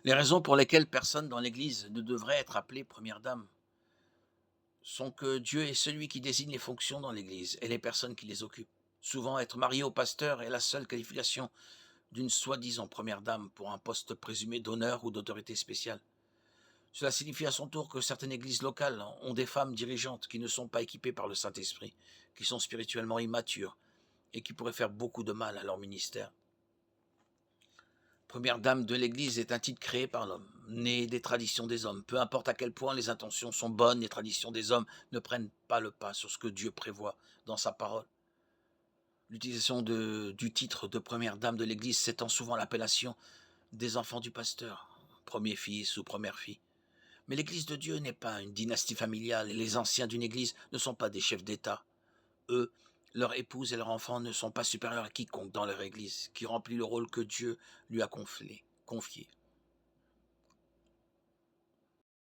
Les raisons pour lesquelles personne dans l'Église ne devrait être appelée première dame sont que Dieu est celui qui désigne les fonctions dans l'Église et les personnes qui les occupent. Souvent, être marié au pasteur est la seule qualification d'une soi-disant première dame pour un poste présumé d'honneur ou d'autorité spéciale. Cela signifie à son tour que certaines églises locales ont des femmes dirigeantes qui ne sont pas équipées par le Saint-Esprit, qui sont spirituellement immatures et qui pourraient faire beaucoup de mal à leur ministère. Première dame de l'Église est un titre créé par l'homme, né des traditions des hommes. Peu importe à quel point les intentions sont bonnes, les traditions des hommes ne prennent pas le pas sur ce que Dieu prévoit dans sa parole. L'utilisation du titre de première dame de l'Église s'étend souvent à l'appellation des enfants du pasteur, premier fils ou première fille. Mais l'Église de Dieu n'est pas une dynastie familiale et les anciens d'une Église ne sont pas des chefs d'État. Eux, leurs épouses et leurs enfants ne sont pas supérieurs à quiconque dans leur Église, qui remplit le rôle que Dieu lui a confié.